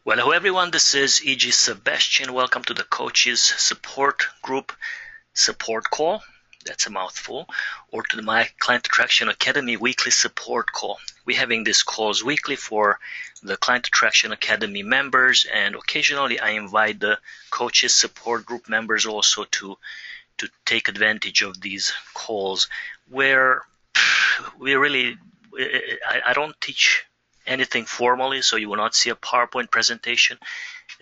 Well, hello everyone, this is E.G. Sebastian. Welcome to the Coaches Support Group Support Call. That's a mouthful. Or to my Client Attraction Academy weekly support call. We're having these calls weekly for the Client Attraction Academy members, and occasionally I invite the Coaches Support Group members also to take advantage of these calls where I don't teach anything formally, so you will not see a PowerPoint presentation.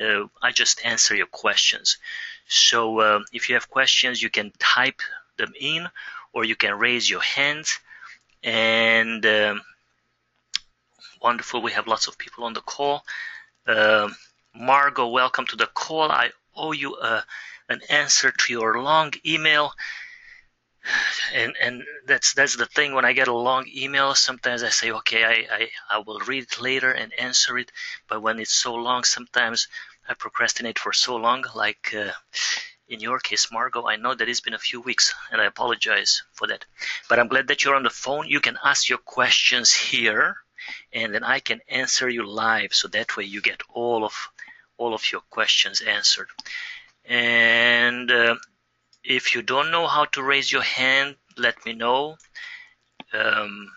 I just answer your questions. So if you have questions, you can type them in or you can raise your hands. And wonderful, we have lots of people on the call. Margot, welcome to the call. I owe you an answer to your long email. And that's the thing. When I get a long email, sometimes I say, okay, I will read it later and answer it. But when it's so long, sometimes I procrastinate for so long. Like in your case, Margot, I know that it's been a few weeks, and I apologize for that. But I'm glad that you're on the phone. You can ask your questions here, and then I can answer you live. So that way you get all of your questions answered. And if you don't know how to raise your hand, let me know. And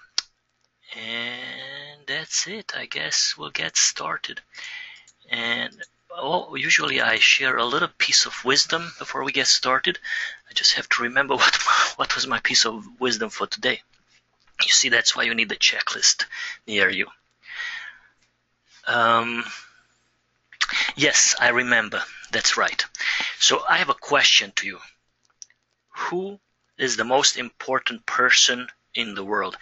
that's it. I guess we'll get started. And usually I share a little piece of wisdom before we get started. I just have to remember what was my piece of wisdom for today. You see, that's why you need the checklist near you. Yes, I remember. That's right. So I have a question to you. Who is the most important person in the world?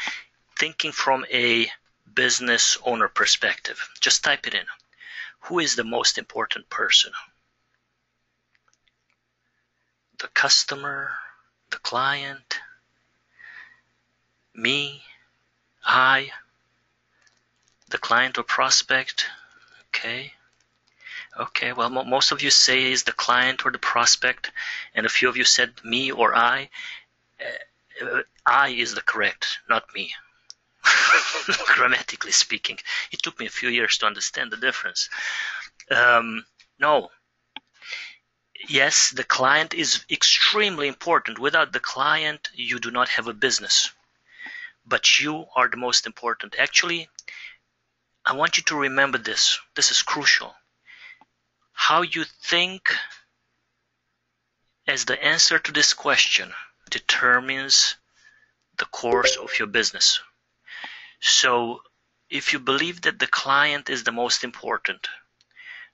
Thinking from a business owner perspective. Just type it in. Who is the most important person? The customer, the client, me, I, the client or prospect? Okay, well, most of you say is the client or the prospect, and a few of you said me or I. I is the correct, not me. Grammatically speaking. It took me a few years to understand the difference. No. Yes, the client is extremely important. Without the client, you do not have a business. But you are the most important. Actually, I want you to remember this. This is crucial. How you think as the answer to this question determines the course of your business. So if you believe that the client is the most important,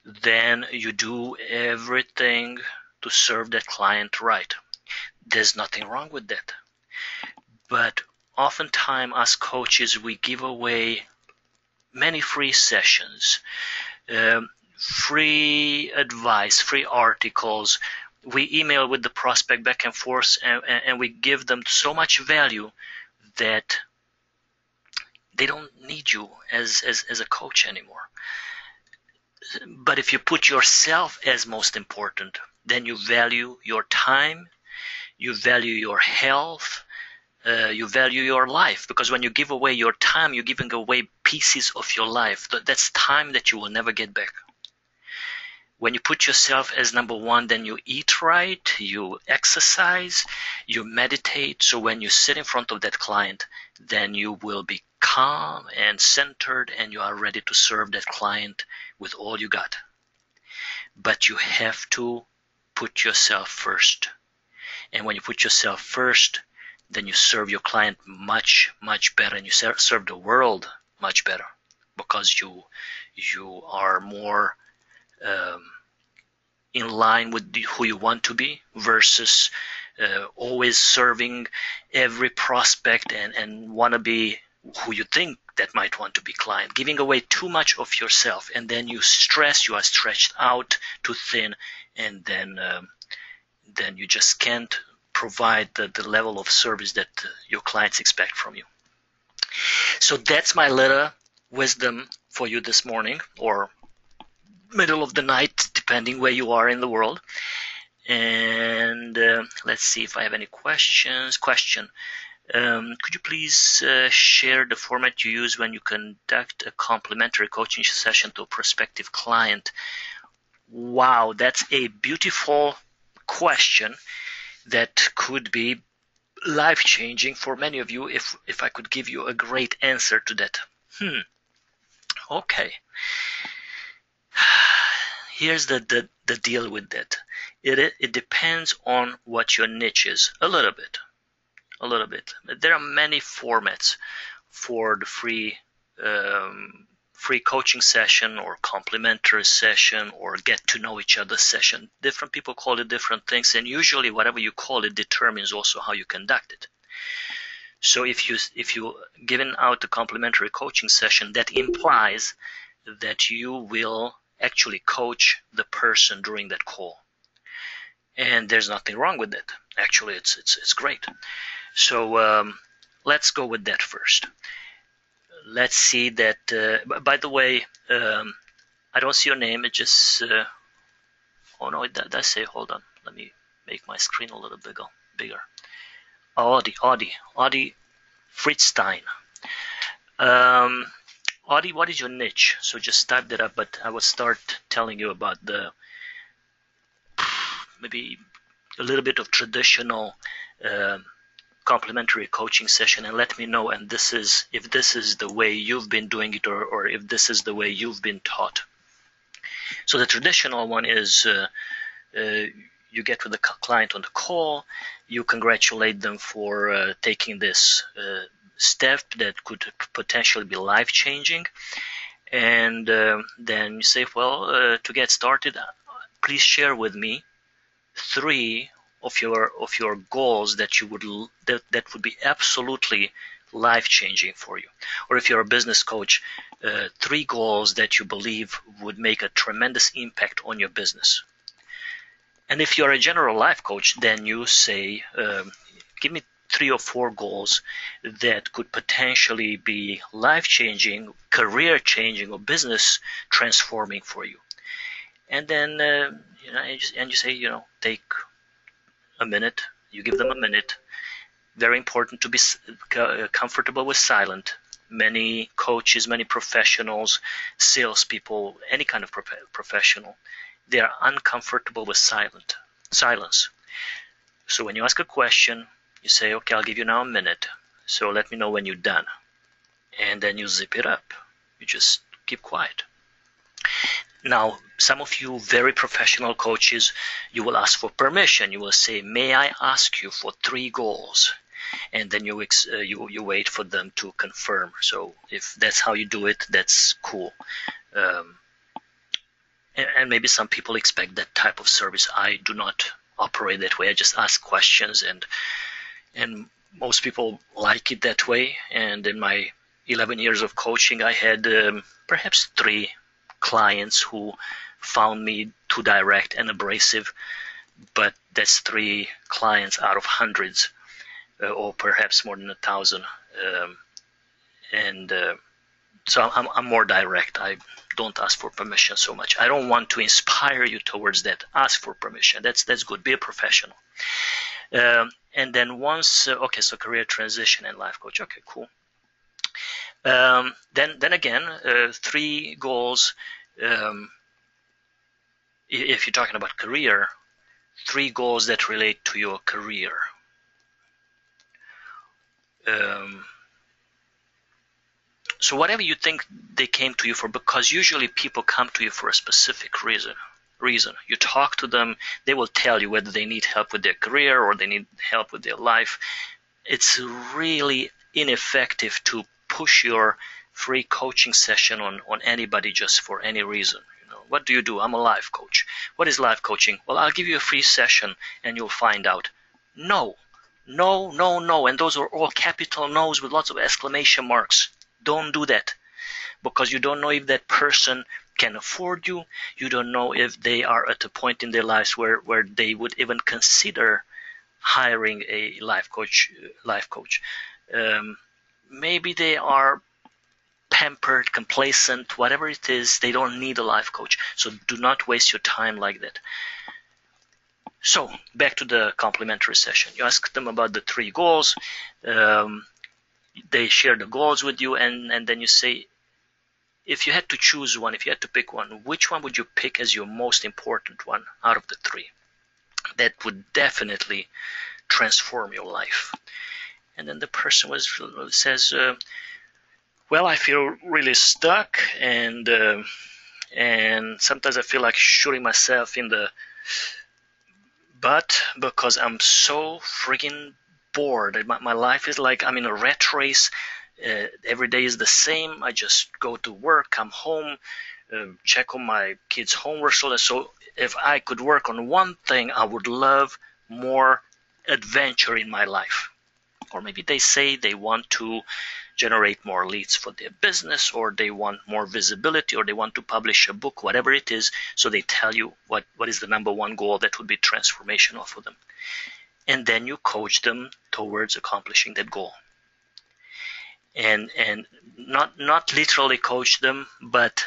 then you do everything to serve that client right. There's nothing wrong with that. But oftentimes as coaches, we give away many free sessions, free advice, free articles. We email with the prospect back and forth, and we give them so much value that they don't need you as a coach anymore. But if you put yourself as most important, then you value your time, you value your health, you value your life. Because when you give away your time, you're giving away pieces of your life. That's time that you will never get back. When you put yourself as number one, then you eat right, you exercise, you meditate. So when you sit in front of that client, then you will be calm and centered, and you are ready to serve that client with all you got. But you have to put yourself first. And when you put yourself first, then you serve your client much, much better, and you serve the world much better, because you are more in line with who you want to be, versus always serving every prospect and want to be who you think that might want to be client, giving away too much of yourself, and then you are stretched out too thin, and then you just can't provide the level of service that your clients expect from you. So that's my little wisdom for you this morning, or middle of the night, depending where you are in the world. And let's see if I have any questions. Could you please share the format you use when you conduct a complimentary coaching session to a prospective client? Wow, that's a beautiful question that could be life-changing for many of you if I could give you a great answer to that. Okay. Here's the deal with that. It depends on what your niche is, a little bit. There are many formats for the free coaching session or complimentary session or get to know each other session. Different people call it different things, and usually whatever you call it determines also how you conduct it. So if you giving out a complimentary coaching session, that implies that you will actually coach the person during that call, and there's nothing wrong with that. Actually, it's great. So let's go with that first. Let's see that. By the way, I don't see your name. It just. Oh no, it does say. Hold on. Let me make my screen a little bigger. Audi Fritzstein. Audi, what is your niche? So just type that up. But I will start telling you about the maybe a little bit of traditional complimentary coaching session, and let me know and if this is the way you've been doing it or if this is the way you've been taught. So the traditional one is you get with the client on the call, you congratulate them for taking this step that could potentially be life-changing, and then you say, well, to get started, please share with me 3 of your goals that would be absolutely life-changing for you. Or if you're a business coach, 3 goals that you believe would make a tremendous impact on your business. And if you're a general life coach, then you say, give me 3 or 4 goals that could potentially be life-changing, career-changing, or business transforming for you. And then you say, take a minute. You give them a minute. Very important to be comfortable with silent. Many coaches, many professionals, salespeople, any kind of professional, they are uncomfortable with silence. So when you ask a question, you say, okay, I'll give you now a minute. So let me know when you're done. And then you zip it up. You just keep quiet. Now, some of you very professional coaches, you will ask for permission. You will say, may I ask you for 3 goals? And then you wait for them to confirm. So if that's how you do it, that's cool. And maybe some people expect that type of service. I do not operate that way. I just ask questions, and most people like it that way. And in my 11 years of coaching, I had perhaps 3 clients who found me too direct and abrasive, but that's 3 clients out of hundreds, or perhaps more than 1,000. So I'm more direct. I don't ask for permission so much. I don't want to inspire you towards that. Ask for permission. That's good. Be a professional. And then once, okay, so career transition and life coach. Okay, cool. Then again, 3 goals. If you're talking about career, 3 goals that relate to your career. So whatever you think they came to you for, because usually people come to you for a specific reason. You talk to them, they will tell you whether they need help with their career or they need help with their life. It's really ineffective to push your free coaching session on anybody just for any reason. What do? I'm a life coach. What is life coaching? Well, I'll give you a free session and you'll find out. No. And those are all capital no's with lots of exclamation marks. Don't do that, because you don't know if that person can afford you. You don't know if they are at a point in their lives where they would even consider hiring a life coach. Maybe they are pampered, complacent, whatever it is. They don't need a life coach. So do not waste your time like that. So back to the complimentary session. You ask them about the 3 goals. They share the goals with you, and then you say, if you had to choose one, if you had to pick one, which one would you pick as your most important one out of the 3? That would definitely transform your life. And then the person says, well, I feel really stuck, and sometimes I feel like shooting myself in the butt because I'm so freaking bored. My life is like I'm in a rat race. Every day is the same. I just go to work, come home, check on my kids' homework. So if I could work on one thing, I would love more adventure in my life. Or maybe they say they want to generate more leads for their business, or they want more visibility, or they want to publish a book, whatever it is. So they tell you what is the number one goal that would be transformational for them. And then you coach them towards accomplishing that goal. And not literally coach them, but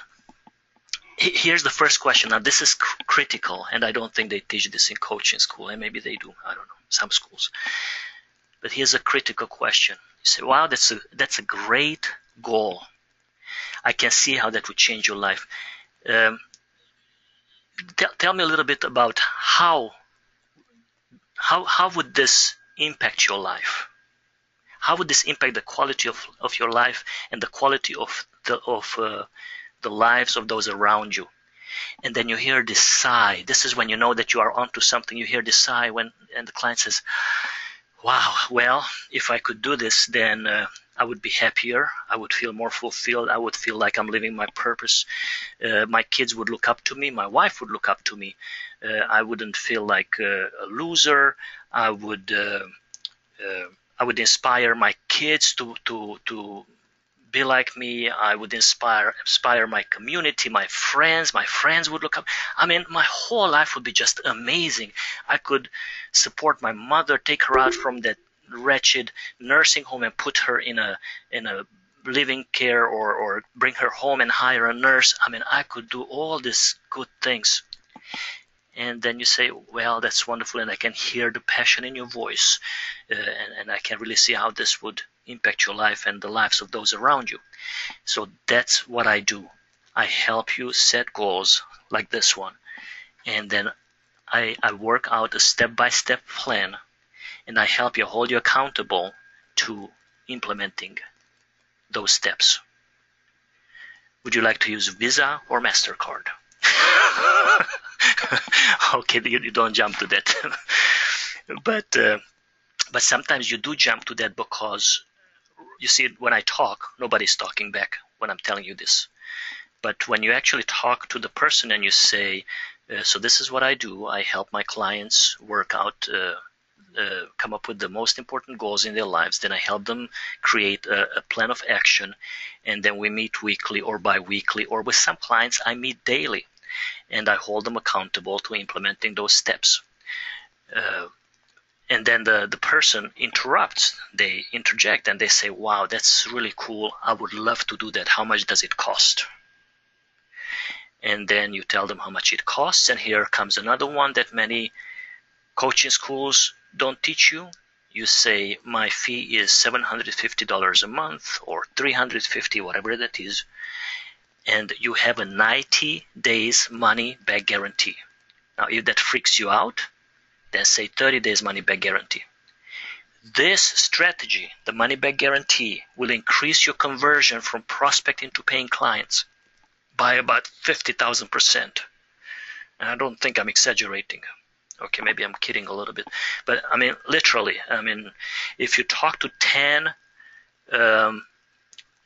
here's the first question. Now this is critical, and I don't think they teach this in coaching school, and maybe they do. I don't know, some schools. But here's a critical question. You say, wow, that's a great goal. I can see how that would change your life. Tell me a little bit about how would this impact your life? How would this impact the quality of your life and the quality of the lives of those around you? And then you hear this sigh. This is when you know that you are onto something. You hear this sigh and the client says, wow, well, if I could do this, then I would be happier. I would feel more fulfilled. I would feel like I'm living my purpose. My kids would look up to me. My wife would look up to me. I wouldn't feel like a loser. I would inspire my kids to be like me. I would inspire my community, my friends. My friends would look up. I mean, my whole life would be just amazing. I could support my mother, take her out from that wretched nursing home and put her in a living care, or bring her home and hire a nurse. I mean, I could do all these good things. And then you say, well, that's wonderful, and I can hear the passion in your voice, and I can really see how this would impact your life and the lives of those around you. So that's what I do. I help you set goals like this one, and then I work out a step-by-step plan, and I help you, hold you accountable to implementing those steps. Would you like to use Visa or MasterCard? Okay, you don't jump to that. But sometimes you do jump to that because, you see, when I talk, nobody's talking back when I'm telling you this. But when you actually talk to the person and you say, so this is what I do. I help my clients work out, come up with the most important goals in their lives. Then I help them create a plan of action. And then we meet weekly or bi-weekly, or with some clients I meet daily. And I hold them accountable to implementing those steps. And then the person interrupts, they interject, and they say, wow, that's really cool. I would love to do that. How much does it cost? And then you tell them how much it costs. And here comes another one that many coaching schools don't teach you. You say, my fee is $750 a month, or $350, whatever that is. And you have a 90 days money back guarantee. Now, if that freaks you out, then say 30 days money back guarantee. This strategy, the money back guarantee, will increase your conversion from prospecting to paying clients by about 50,000%. And I don't think I'm exaggerating. Okay, maybe I'm kidding a little bit. But I mean, literally, I mean, if you talk to 10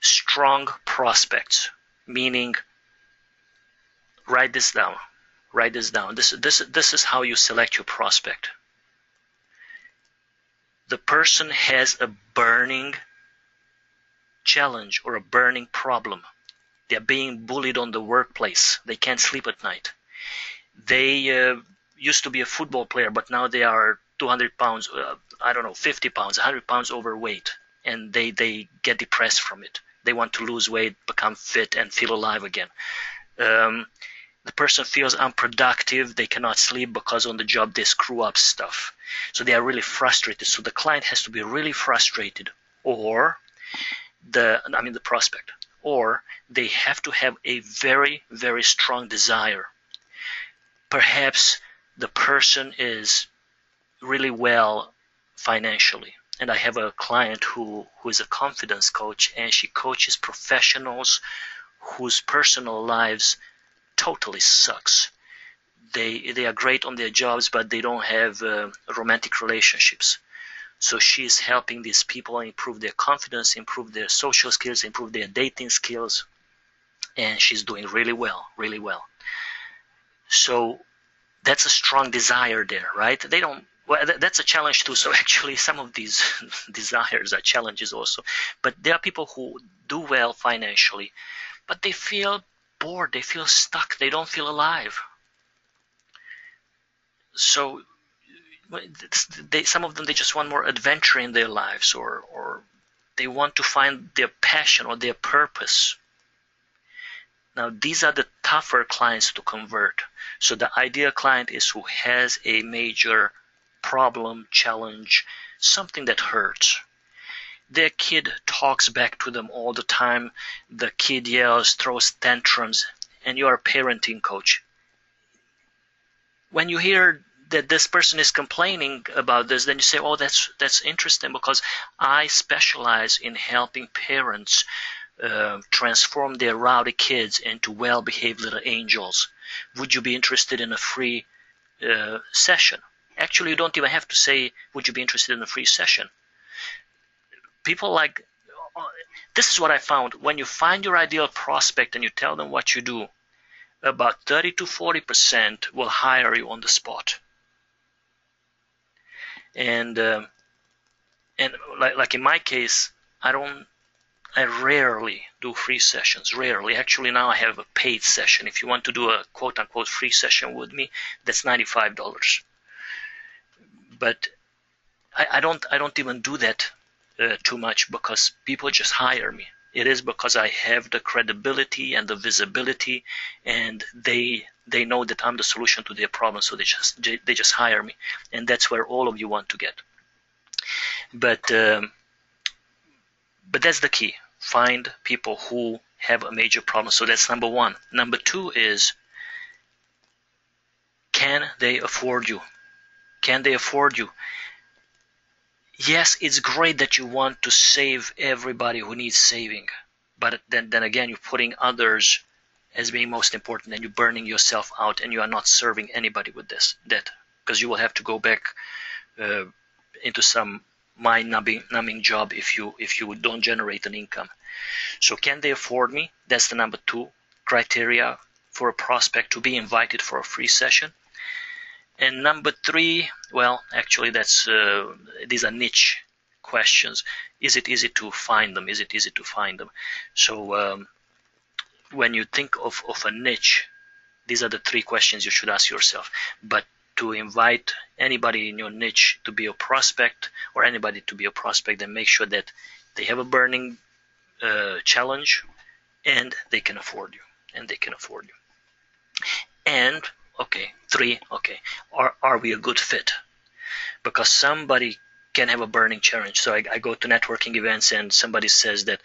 strong prospects, meaning, write this down. Write this down. This is how you select your prospect. The person has a burning challenge or a burning problem. They're being bullied on the workplace. They can't sleep at night. They used to be a football player, but now they are 200 pounds, 50 pounds, 100 pounds overweight, and they get depressed from it. They want to lose weight, become fit, and feel alive again. The person feels unproductive. They cannot sleep because on the job they screw up stuff. So they are really frustrated. So the client has to be really frustrated, or the prospect, or they have to have a very, very strong desire. Perhaps the person is really well financially. And I have a client who is a confidence coach, and she coaches professionals whose personal lives totally sucks. They are great on their jobs, but they don't have romantic relationships. So she's helping these people improve their confidence, improve their social skills, improve their dating skills, and she's doing really well, really well. So that's a strong desire there, right? That's a challenge too. So actually some of these desires are challenges also. But there are people who do well financially, but they feel bored, they feel stuck, they don't feel alive. So some of them, they just want more adventure in their lives, or they want to find their passion or their purpose. Now, these are the tougher clients to convert. So the ideal client is who has a major problem, challenge, something that hurts. Their kid talks back to them all the time. The kid yells, throws tantrums, and you're a parenting coach. When you hear that this person is complaining about this, then you say, oh, that's interesting, because I specialize in helping parents transform their rowdy kids into well-behaved little angels. Would you be interested in a free session? Actually, you don't even have to say, would you be interested in a free session? People like, this is what I found. When you find your ideal prospect and you tell them what you do, about 30 to 40% will hire you on the spot. And like in my case, I rarely do free sessions. Rarely. Actually, now I have a paid session. If you want to do a quote-unquote free session with me, that's $95. But I don't even do that too much, because people just hire me. It is because I have the credibility and the visibility, and they know that I'm the solution to their problem, so they just hire me, and that's where all of you want to get. But that's the key. Find people who have a major problem. So that's number one. Number two is, can they afford you? Can they afford you? Yes, it's great that you want to save everybody who needs saving, but then again, you're putting others as being most important, and you're burning yourself out, and you are not serving anybody with that, because you will have to go back into some mind-numbing job if you don't generate an income. So can they afford me? That's the number two criteria for a prospect to be invited for a free session. And number three, well, actually these are niche questions. Is it easy to find them? Is it easy to find them? So when you think of a niche, these are the three questions you should ask yourself. But to invite anybody in your niche to be a prospect, or anybody to be a prospect, then make sure that they have a burning challenge, and they can afford you. And three, are we a good fit? Because somebody can have a burning challenge. So I go to networking events, and somebody says that,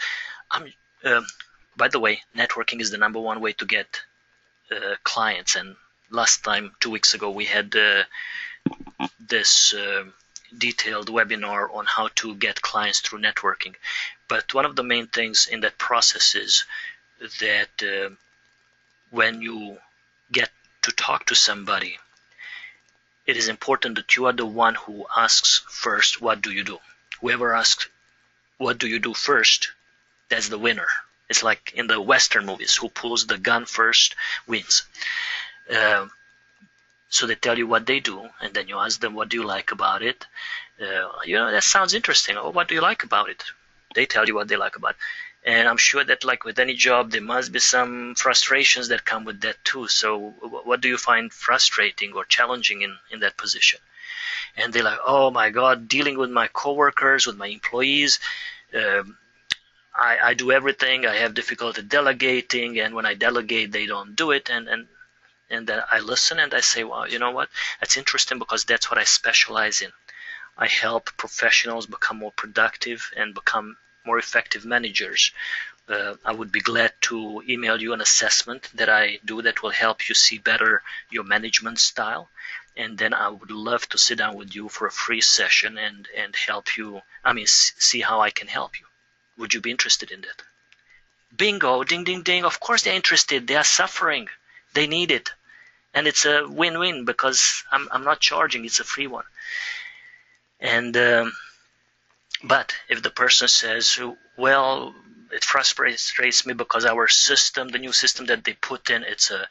by the way, networking is the number one way to get clients. And last time, 2 weeks ago, we had this detailed webinar on how to get clients through networking. But one of the main things in that process is that when you get to talk to somebody, it is important that you are the one who asks first, what do you do? Whoever asks, what do you do first, that's the winner. It's like in the Western movies, who pulls the gun first wins. So they tell you what they do, and then you ask them, what do you like about it? That sounds interesting. Oh, what do you like about it? They tell you what they like about it. And I'm sure that, like with any job, there must be some frustrations that come with that too. So what do you find frustrating or challenging in that position? And they're like, oh my God, dealing with my coworkers, with my employees. I do everything. I have difficulty delegating, and when I delegate, they don't do it. And And then I listen and I say, well, you know what? That's interesting because that's what I specialize in. I help professionals become more productive and become more effective managers. I would be glad to email you an assessment that I do that will help you see better your management style. And then I would love to sit down with you for a free session and help you, see how I can help you. Would you be interested in that? Bingo, ding, ding, ding. Of course they're interested. They are suffering. They need it. And it's a win-win because I'm not charging. It's a free one. And but if the person says, well, it frustrates me because our system, the new system that they put in, it's a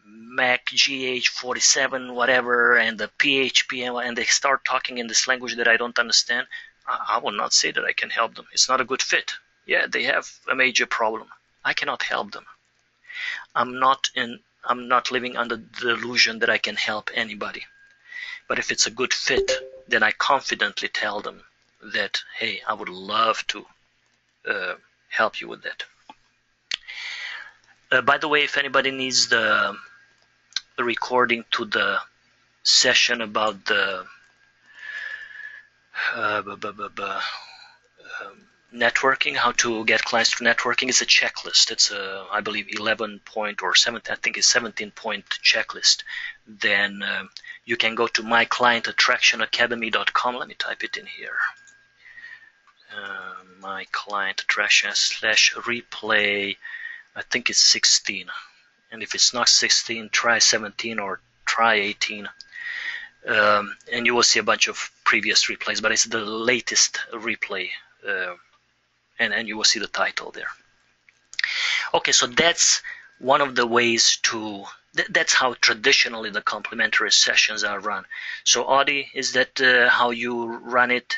Mac GH47 whatever and the PHP and they start talking in this language that I don't understand, I will not say that I can help them. It's not a good fit. Yeah, they have a major problem. I cannot help them. I'm not living under the delusion that I can help anybody. But if it's a good fit, then I confidently tell them that, hey, I would love to help you with that. By the way, if anybody needs the recording to the session about the networking, how to get clients through networking, it's a checklist. It's a, I believe, 11 point or 17, I think it's 17-point checklist. Then you can go to myclientattractionacademy.com. Let me type it in here. myclientattraction/replay. I think it's 16. And if it's not 16, try 17 or try 18. And you will see a bunch of previous replays, but it's the latest replay. And you will see the title there. Okay, so that's one of the ways to, that's how traditionally the complementary sessions are run. So Audie, is that how you run it,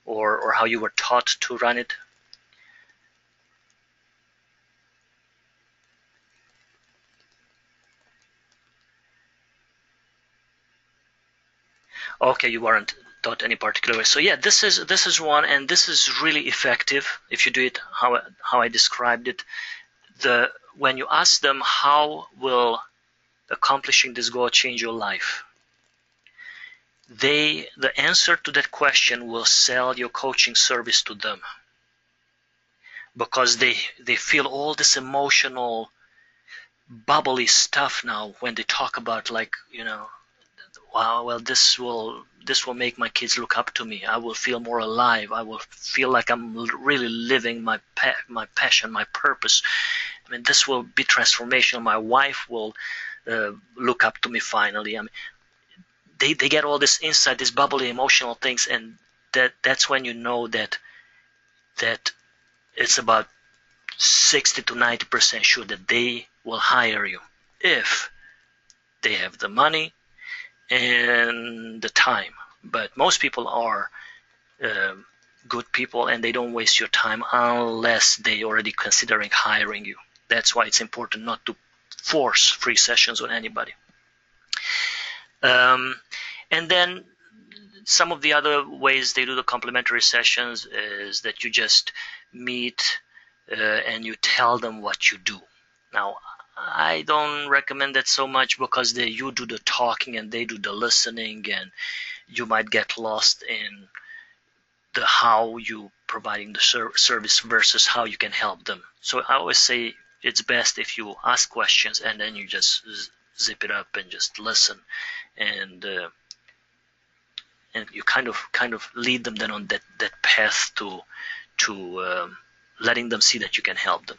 or how you were taught to run it? Okay, you weren't taught any particular way. So yeah, this is one, and this is really effective if you do it how I described it. When you ask them how will accomplishing this goal change your life, the answer to that question will sell your coaching service to them, because they feel all this emotional bubbly stuff now when they talk about, like, wow, well, this will make my kids look up to me. I will feel more alive. I will feel like I'm really living my passion, my purpose. I mean, this will be transformational. My wife will look up to me finally. I mean, they get all this insight, these bubbly emotional things, and that's when you know that it's about 60 to 90% sure that they will hire you if they have the money and the time. But most people are good people, and they don't waste your time unless they already considering hiring you. That's why it's important not to force free sessions on anybody. And then some of the other ways they do the complimentary sessions is that you just meet and you tell them what you do. Now, I don't recommend that so much, because you do the talking and they do the listening, and you might get lost in the how you providing the service versus how you can help them. So I always say it's best if you ask questions and then you just zip it up and just listen, and you kind of lead them then on that path to letting them see that you can help them.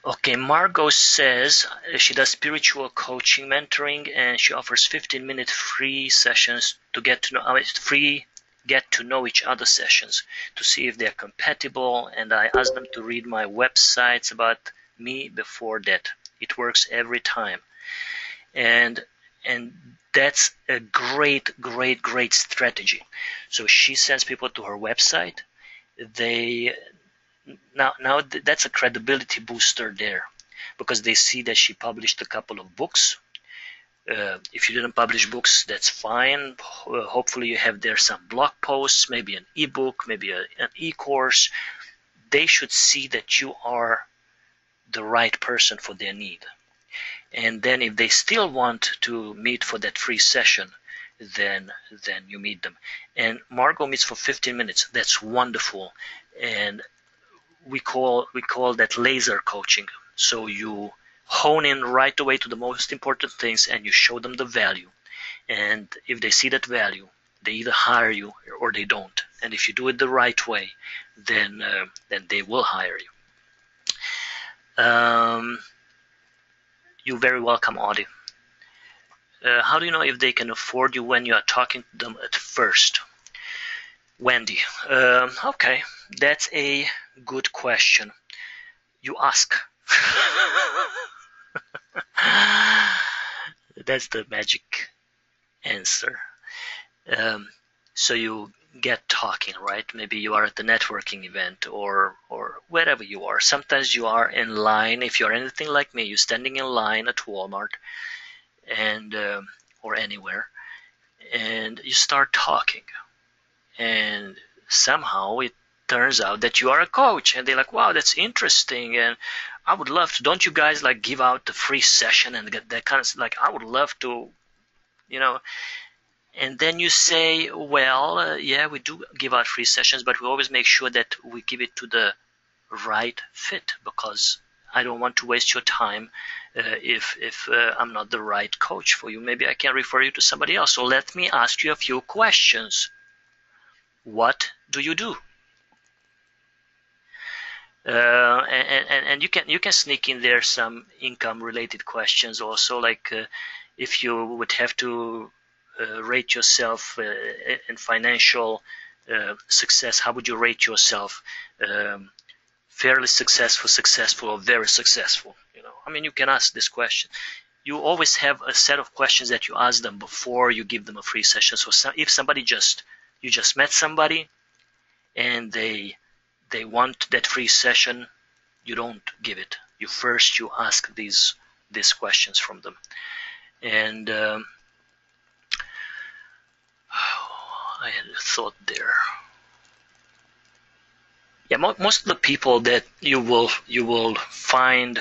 Okay, Margot says she does spiritual coaching mentoring, and she offers 15-minute free sessions to get to know each other sessions to see if they're compatible, and I ask them to read my websites about me before that. It works every time. And that's a great strategy. So she sends people to her website. Now that's a credibility booster there, because they see that she published a couple of books. If you didn't publish books, that's fine. Hopefully you have there some blog posts, maybe an ebook, maybe an e-course. They should see that you are the right person for their need. And then if they still want to meet for that free session, then you meet them. And Margot meets for 15 minutes. That's wonderful. And we call that laser coaching. So you hone in right away to the most important things and you show them the value. And if they see that value, they either hire you or they don't. And if you do it the right way, then they will hire you. You're very welcome, Audie. How do you know if they can afford you when you are talking to them at first? Wendy. Okay, that's a good question. You ask. That's the magic answer. So you get talking, right? Maybe you are at the networking event or wherever you are. Sometimes you are in line. If you're anything like me, you're standing in line at Walmart and or anywhere, and you start talking, and somehow it turns out that you are a coach, and they're like, wow, that's interesting, and I would love to. Don't you guys like give out the free session and get that kind of like? I would love to, you know. And then you say, well, yeah, we do give out free sessions, but we always make sure that we give it to the right fit, because I don't want to waste your time if I'm not the right coach for you. Maybe I can refer you to somebody else. So let me ask you a few questions. What do you do? And you can sneak in there some income related questions also, like if you would have to rate yourself in financial success, how would you rate yourself? Fairly successful, or very successful? I mean, you can ask this question. You always have a set of questions that you ask them before you give them a free session. So if somebody you just met somebody and they want that free session, you don't give it. You ask these questions from them. And I had a thought there. Yeah, most of the people that you will find.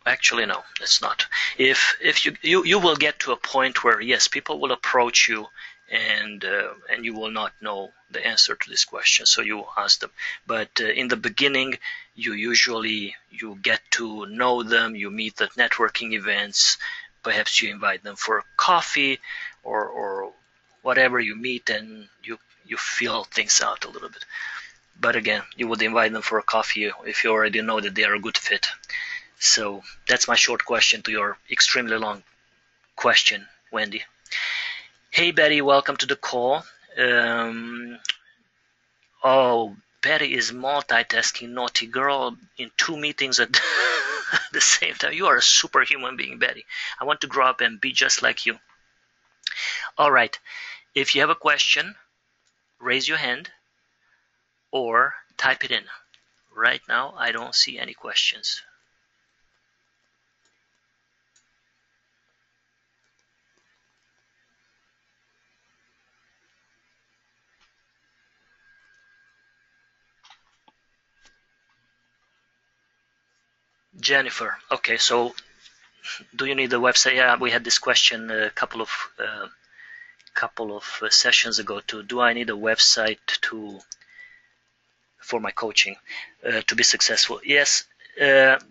Actually, no, it's not. If you will get to a point where yes, people will approach you, and you will not know the answer to this question, so you ask them. But in the beginning, you get to know them. You meet at networking events. Perhaps you invite them for coffee or whatever. You meet and you feel things out a little bit. But again, you would invite them for a coffee if you already know that they are a good fit. So that's my short question to your extremely long question, Wendy. Hey, Betty, welcome to the call. Oh, Betty is multitasking, naughty girl, in 2 meetings at the same time. You are a superhuman being, Betty. I want to grow up and be just like you. All right. If you have a question, raise your hand or type it in. Right now, I don't see any questions. Jennifer, okay, so do you need a website? Yeah, we had this question a couple of sessions ago too. Do I need a website for my coaching to be successful? Yes.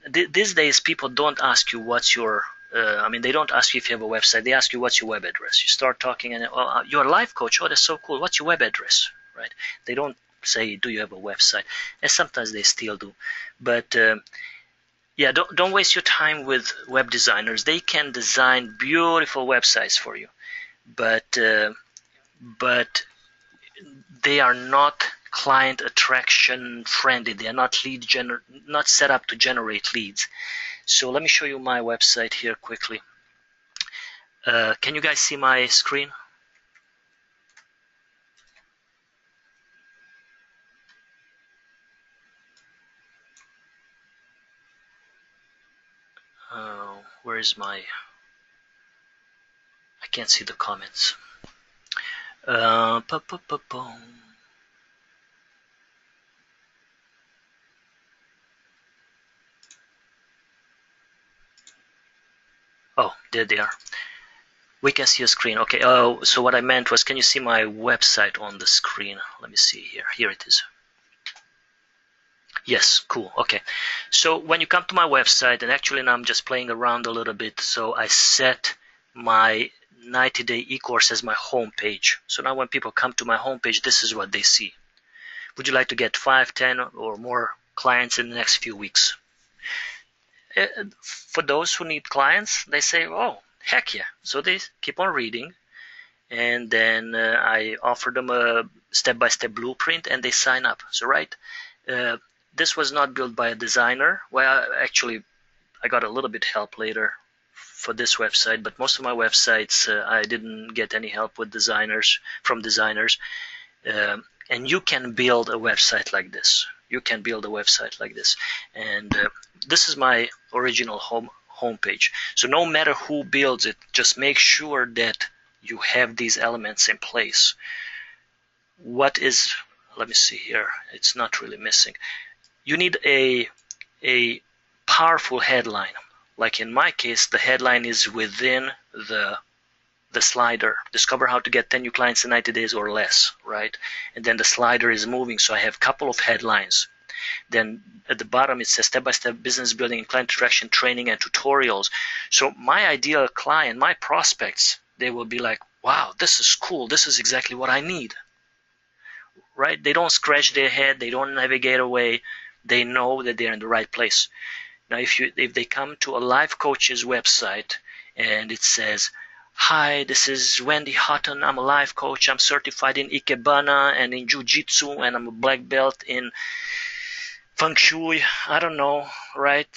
These days, people don't ask you what's your. They don't ask you if you have a website. They ask you what's your web address. You start talking, and you're a life coach. Oh, that's so cool. What's your web address? Right? They don't say, do you have a website? And sometimes they still do, but. Yeah, don't waste your time with web designers. They can design beautiful websites for you, but they are not client attraction friendly. They are not not set up to generate leads. So let me show you my website here quickly. Can you guys see my screen? Where is my? I can't see the comments. There they are. We can see a screen. Okay. Oh, so what I meant was, can you see my website on the screen? Let me see here. Here it is. Yes, cool. Okay. So when you come to my website, and actually now I'm just playing around a little bit, so I set my 90-day e-course as my home page. So now when people come to my home page, this is what they see. Would you like to get 5, 10, or more clients in the next few weeks? For those who need clients, they say, oh, heck yeah. So they keep on reading, and then I offer them a step-by-step blueprint, and they sign up. So this was not built by a designer. Well, actually, I got a little bit help later for this website, but most of my websites I didn't get any help with designers. And you can build a website like this. And this is my original homepage. So no matter who builds it, just make sure that you have these elements in place. Let me see here. It's not really missing. You need a powerful headline. Like in my case, the headline is within the slider. Discover how to get 10 new clients in 90 days or less, right? And then the slider is moving, so I have a couple of headlines. Then at the bottom it says step-by-step business building and client attraction training and tutorials. So my ideal client, my prospects, they will be like, wow, this is cool. This is exactly what I need, right? They don't scratch their head. They don't navigate away. They know that they're in the right place. Now, if they come to a life coach's website and it says, hi, this is Wendy Houghton. I'm a life coach. I'm certified in Ikebana and in Jiu-Jitsu, and I'm a black belt in Feng Shui. I don't know, right?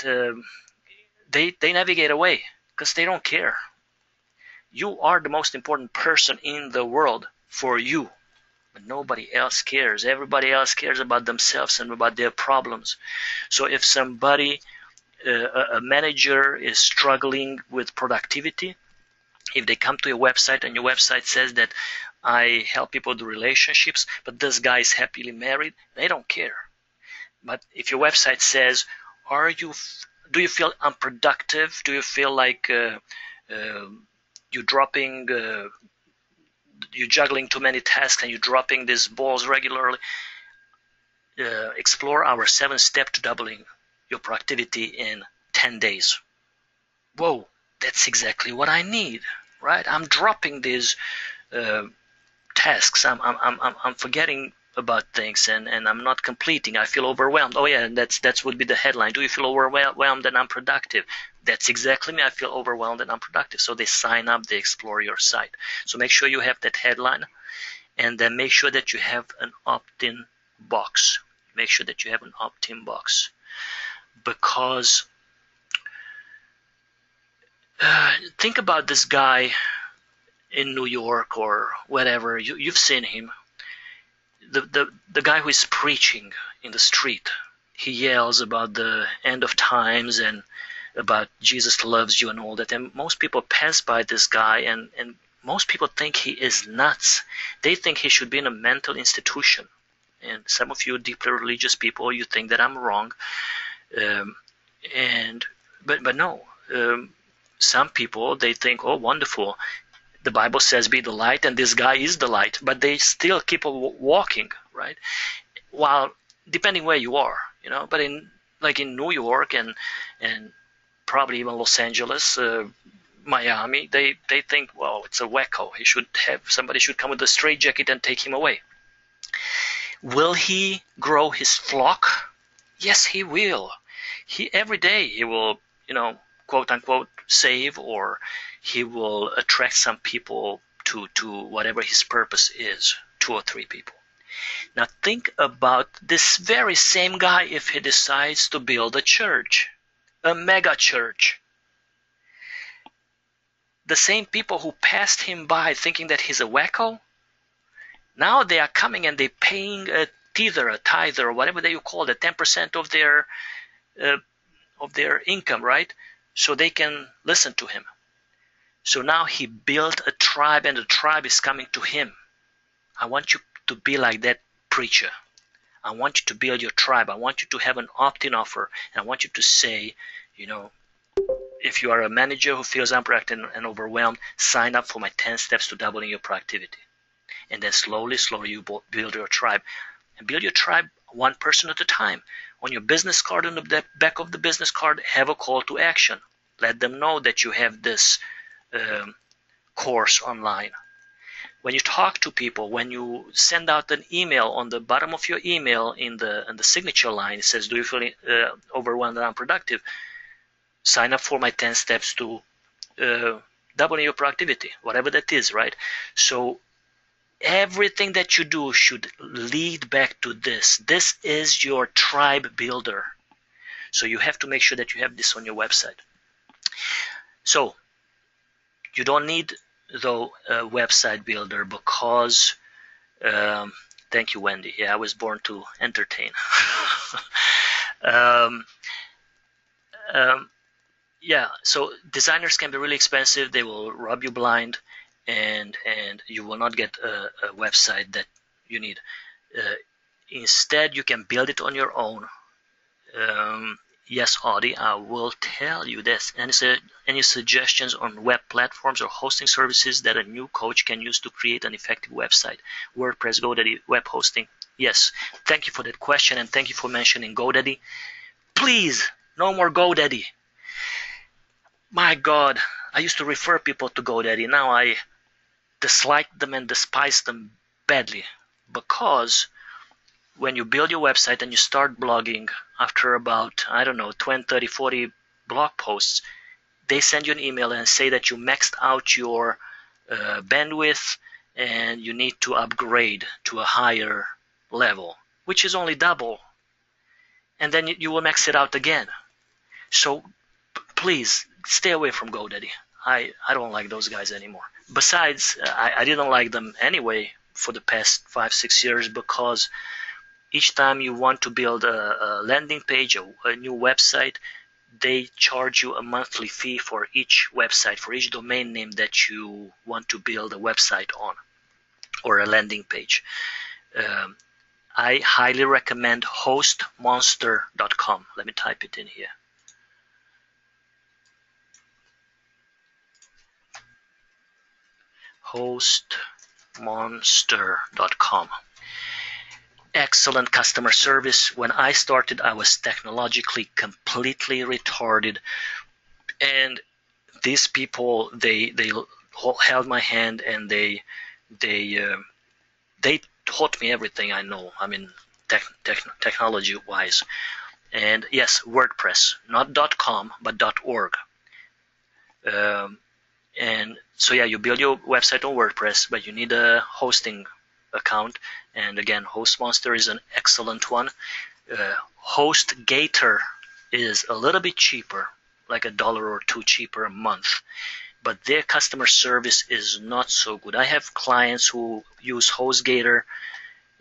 They navigate away because they don't care. You are the most important person in the world for you, but nobody else cares. Everybody else cares about themselves and about their problems. So if somebody, a manager, is struggling with productivity, if they come to your website and your website says that I help people do relationships, but this guy is happily married, they don't care. But if your website says, do you feel unproductive? Do you feel like you're juggling too many tasks and you're dropping these balls regularly? Explore our 7-step to doubling your productivity in 10 days. Whoa, that's exactly what I need, right? I'm dropping these tasks. I'm forgetting about things, and I'm not completing. I feel overwhelmed. Oh yeah, that's would be the headline. Do you feel overwhelmed and unproductive? That's exactly me. I feel overwhelmed and unproductive. So they sign up, they explore your site. So make sure you have that headline, and then make sure that you have an opt-in box. Because think about this guy in New York or whatever. You've seen him. The guy who is preaching in the street. He yells about the end of times and about Jesus loves you and all that. And most people pass by this guy, and most people think he is nuts. They think he should be in a mental institution. And some of you deeply religious people, you think that I'm wrong. But no. Some people, they think, oh, wonderful. The Bible says be the light, and this guy is the light. But they still keep walking, right? While, depending where you are, But in New York and probably even Los Angeles, Miami, they think, well, it's a wacko. Somebody should come with a straitjacket and take him away. Will he grow his flock? Yes, he will. Every day he will, quote unquote, save, or he will attract some people to whatever his purpose is, 2 or 3 people. Now think about this very same guy if he decides to build a church, a mega church. The same people who passed him by thinking that he's a wacko, now they are coming and they're paying a tither, or whatever you call it, 10% of their income, right? So they can listen to him. So now he built a tribe, and the tribe is coming to him. I want you to be like that preacher. I want you to build your tribe. I want you to have an opt-in offer. And I want you to say, if you are a manager who feels unproductive and overwhelmed, sign up for my 10 steps to doubling your productivity. And then slowly you build your tribe. And build your tribe one person at a time. On your business card, on the back of the business card, have a call to action. Let them know that you have this course online. When you talk to people, when you send out an email, on the bottom of your email in the signature line, it says, do you feel overwhelmed and unproductive? Sign up for my 10 steps to doubling your productivity, whatever that is, right? So everything that you do should lead back to this. This is your tribe builder. So you have to make sure that you have this on your website. So you don't need though a website builder because thank you, Wendy. Yeah, I was born to entertain. Yeah, so designers can be really expensive. They will rub you blind, and you will not get a website that you need. Instead, you can build it on your own. Yes, Audie, I will tell you this. Any suggestions on web platforms or hosting services that a new coach can use to create an effective website? WordPress, GoDaddy, web hosting. Yes, thank you for that question, and thank you for mentioning GoDaddy. Please, no more GoDaddy. My God, I used to refer people to GoDaddy. Now I dislike them and despise them badly, because when you build your website and you start blogging, after about, I don't know, 20, 30, 40 blog posts, they send you an email and say that you maxed out your bandwidth and you need to upgrade to a higher level, which is only double. And then you will max it out again. So please stay away from GoDaddy. I don't like those guys anymore. Besides, I didn't like them anyway for the past 5-6 years, because each time you want to build a landing page, a new website, they charge you a monthly fee for each website, for each domain name that you want to build a website on, or a landing page. I highly recommend hostmonster.com. Let me type it in here. hostmonster.com. Excellent customer service. When I started, I was technologically completely retarded, and these people, they held my hand, and they taught me everything I know. I mean, technology wise. And yes, WordPress, not .com but .org. And so yeah, you build your website on WordPress, but you need a hosting account. And again, HostMonster is an excellent one. HostGator is a little bit cheaper, like $1 or $2 cheaper a month, but their customer service is not so good. I have clients who use HostGator.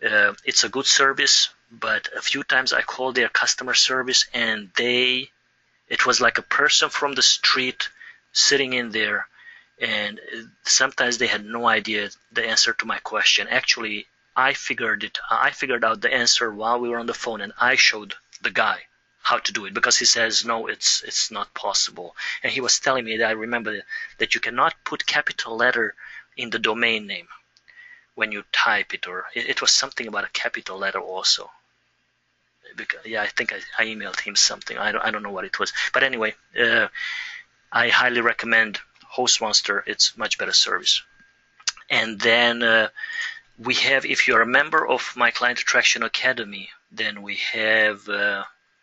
It's a good service, but a few times I called their customer service, and it was like a person from the street sitting in there, and sometimes they had no idea the answer to my question. Actually, I figured out the answer while we were on the phone, and I showed the guy how to do it, because he says, no, it's not possible. And he was telling me that, I remember, that you cannot put capital letter in the domain name when you type it, or it was something about a capital letter also. Because, yeah, I think I emailed him something. I don't know what it was. But anyway, I highly recommend HostMonster. It's much better service. And then we have, if you're a member of my Client Attraction Academy, then we have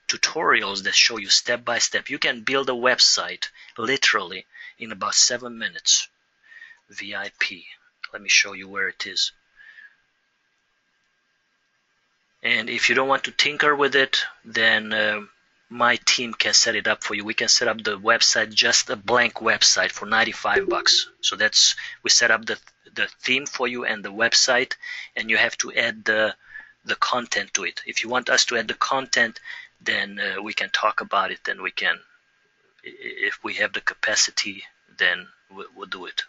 tutorials that show you step by step. You can build a website literally in about 7 minutes. VIP. Let me show you where it is. And if you don't want to tinker with it, then my team can set it up for you. We can set up the website, just a blank website, for $95. So we set up the theme for you and the website, and you have to add the content to it. If you want us to add the content, then we can talk about it, and we can, if we have the capacity, then we'll do it.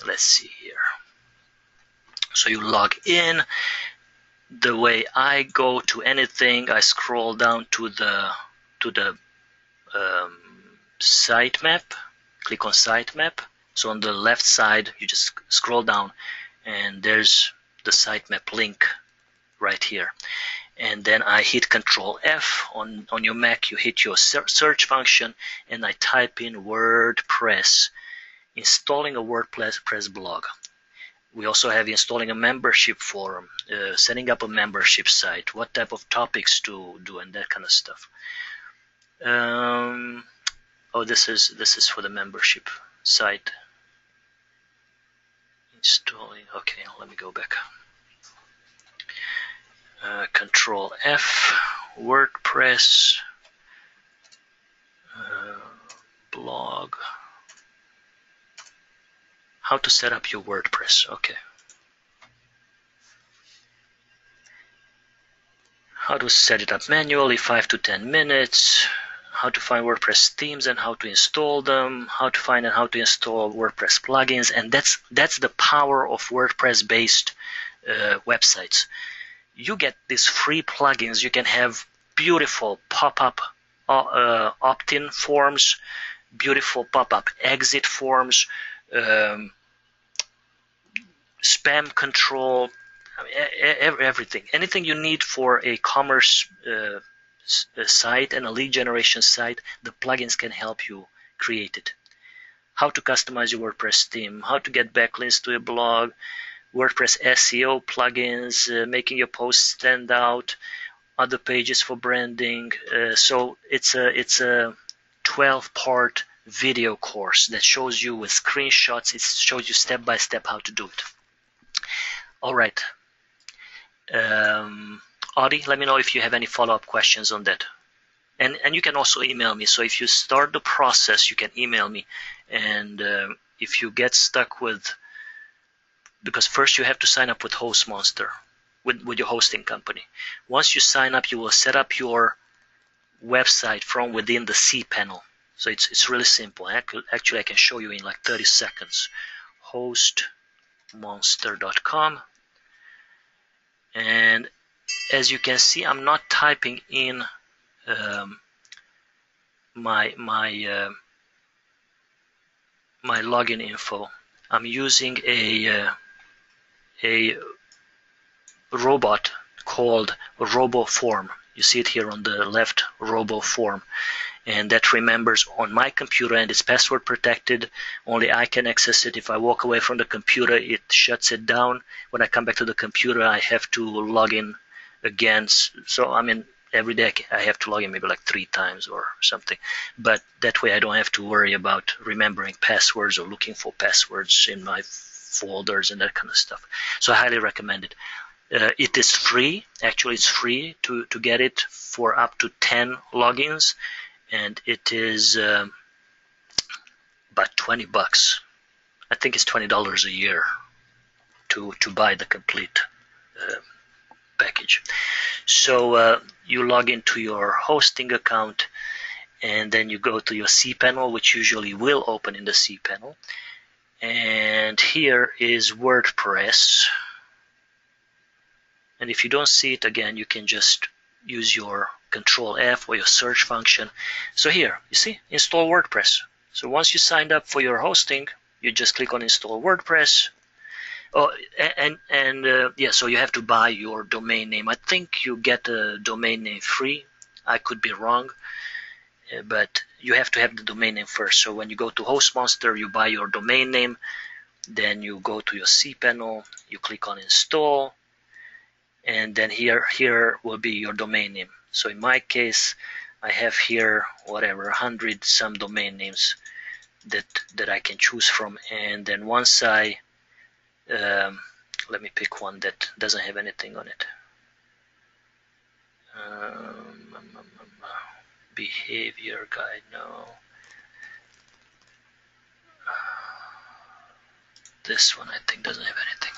Let's see here. So you log in. The way I go to anything, I scroll down to the sitemap, click on sitemap. So on the left side, you just scroll down, and there's the sitemap link right here. And then I hit Control F on your Mac. You hit your search function, and I type in WordPress, installing a WordPress blog. We also have installing a membership forum, setting up a membership site, what type of topics to do, and that kind of stuff. Oh, this is for the membership site. Installing. Okay, let me go back. Control F, WordPress, blog. How to set up your WordPress. Okay. How to set it up manually, 5 to 10 minutes. How to find WordPress themes and how to install them. How to find and how to install WordPress plugins. And that's the power of WordPress-based websites. You get these free plugins. You can have beautiful pop-up opt-in forms, beautiful pop-up exit forms, spam control, everything. Anything you need for a commerce site and a lead generation site, the plugins can help you create it. How to customize your WordPress theme, how to get backlinks to a blog, WordPress SEO plugins, making your posts stand out, other pages for branding. So it's a 12-part video course that shows you with screenshots. It shows you step by step how to do it. All right. Audie, let me know if you have any follow-up questions on that. And you can also email me. So if you start the process, you can email me. And if you get stuck with, because first you have to sign up with HostMonster, with your hosting company. Once you sign up, you will set up your website from within the cPanel. So it's really simple. Actually, I can show you in like 30 seconds. Hostmonster.com. And as you can see, I'm not typing in my login info. I'm using a robot called Roboform. You see it here on the left, Roboform. And that remembers on my computer, and it's password protected. Only I can access it. If I walk away from the computer, it shuts it down. When I come back to the computer, I have to log in again. So I mean, every day I have to log in maybe like 3 times or something. But that way I don't have to worry about remembering passwords or looking for passwords in my folders and that kind of stuff. So I highly recommend it. It is free. Actually, it's free to get it for up to 10 logins. And it is about $20. I think it's $20 a year to buy the complete package. So you log into your hosting account, and then you go to your cPanel, which usually will open in the cPanel. And here is WordPress. And if you don't see it again, you can just use your Control F or your search function. So here, you see, install WordPress. So once you signed up for your hosting, you just click on install WordPress. Oh, yeah, so you have to buy your domain name. I think you get a domain name free. I could be wrong, but you have to have the domain name first. So when you go to HostMonster, you buy your domain name. Then you go to your cPanel, you click on install, and then here will be your domain name. So in my case, I have here whatever 100 some domain names that I can choose from. And then once I let me pick one that doesn't have anything on it. Behavior guide, no. This one I think doesn't have anything.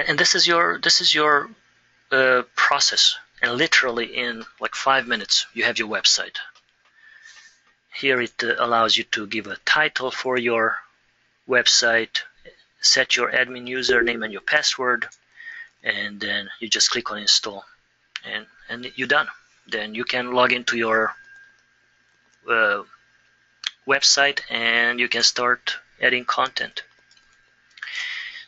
And this is your process, and literally in like 5 minutes you have your website. Here it allows you to give a title for your website, set your admin username and your password, and then you just click on install, and you're done. then you can log into your website and you can start adding content.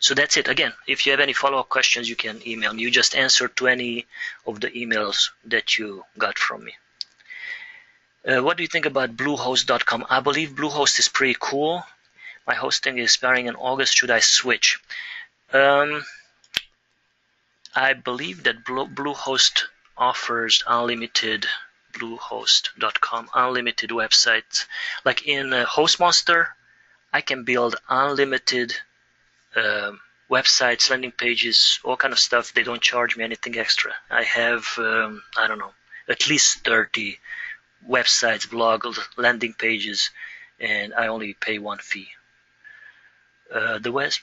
So that's it. Again, if you have any follow-up questions, you can email me. You just answer to any of the emails that you got from me. What do you think about Bluehost.com? I believe Bluehost is pretty cool. My hosting is expiring in August. Should I switch? I believe that Bluehost offers unlimited, Bluehost.com, unlimited websites. Like in HostMonster, I can build unlimited websites, landing pages, all kind of stuff. They don't charge me anything extra. I have, I don't know, at least 30 websites, blogs, landing pages, and I only pay one fee. The West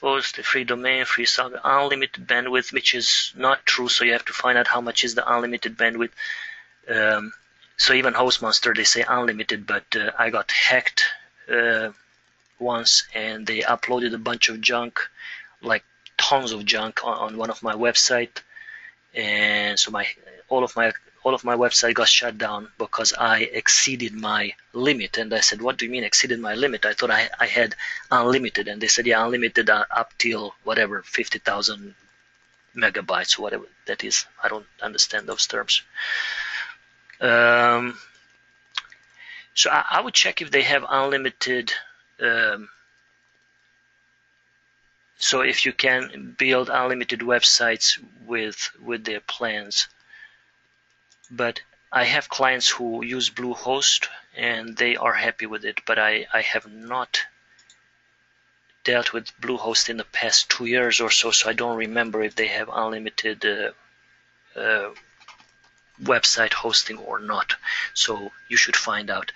Post, the free domain, free song, unlimited bandwidth, which is not true, so you have to find out how much is the unlimited bandwidth. So even HostMonster, they say unlimited, but I got hacked once, and they uploaded a bunch of junk, like tons of junk on one of my website, and so all of my website got shut down because I exceeded my limit. And I said, what do you mean exceeded my limit? I thought I had unlimited, and they said, yeah, unlimited up till whatever 50,000 megabytes or whatever that is. I don't understand those terms. So I would check if they have unlimited. So if you can build unlimited websites with their plans. But I have clients who use Bluehost and they are happy with it, but I have not dealt with Bluehost in the past 2 years or so, so I don't remember if they have unlimited website hosting or not. So you should find out.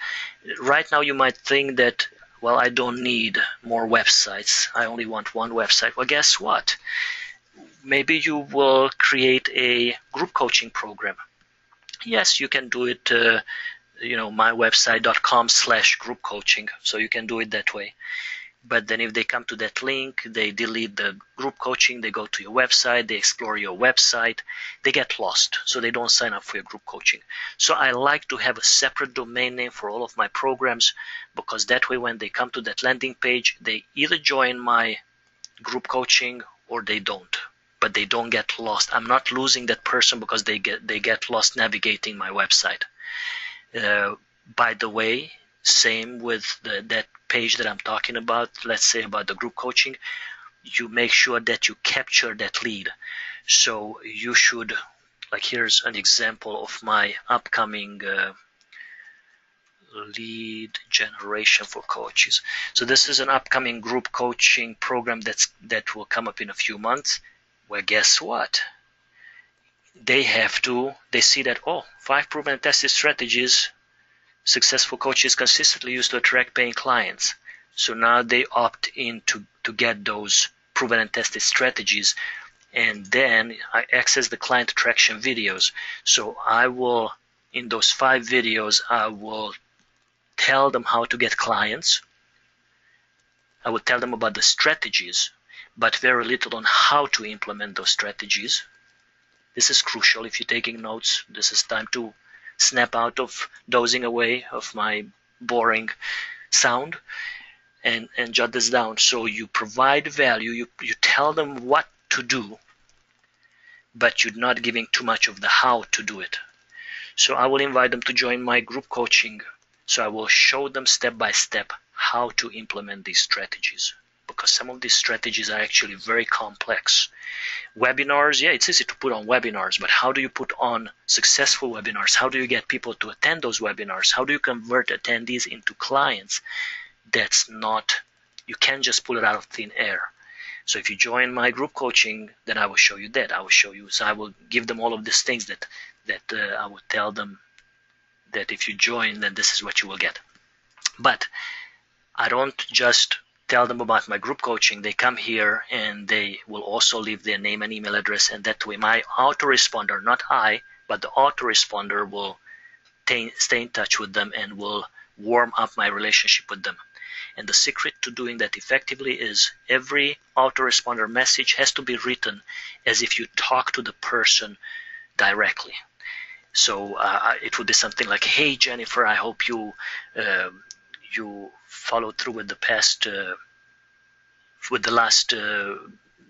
Right now you might think that, well, I don't need more websites. I only want one website. Well, guess what? Maybe you will create a group coaching program. Yes, you can do it, mywebsite.com/group coaching. So you can do it that way. But then if they come to that link, they delete the group coaching, they go to your website, they explore your website, they get lost. So they don't sign up for your group coaching. So I like to have a separate domain name for all of my programs, because that way when they come to that landing page, they either join my group coaching or they don't. But they don't get lost. I'm not losing that person because they get lost navigating my website. By the way, same with that page that I'm talking about, let's say about the group coaching, you make sure that you capture that lead. So you should, like here's an example of my upcoming lead generation for coaches. So this is an upcoming group coaching program that will come up in a few months. Well, guess what? They see that, 5 proven and tested strategies successful coaches consistently use to attract paying clients. So now they opt in to get those proven and tested strategies, and then I access the client attraction videos. So I will, in those 5 videos, I will tell them how to get clients. I will tell them about the strategies, but very little on how to implement those strategies. This is crucial. If you're taking notes, this is time to snap out of dozing away of my boring sound and jot this down. So you provide value, you tell them what to do, but you're not giving too much of the how to do it. So I will invite them to join my group coaching. So I will show them step by step how to implement these strategies, because some of these strategies are actually very complex. Webinars, yeah, it's easy to put on webinars, but how do you put on successful webinars? How do you get people to attend those webinars? How do you convert attendees into clients? You can't just pull it out of thin air. So if you join my group coaching, then I will show you that. So I will give them all of these things that I will tell them that if you join, then this is what you will get. But I don't just tell them about my group coaching. They come here and they will also leave their name and email address, and that way my autoresponder, not I, but the autoresponder will stay in touch with them and will warm up my relationship with them. And the secret to doing that effectively is every autoresponder message has to be written as if you talk to the person directly. So it would be something like, "Hey Jennifer, I hope you followed through with the last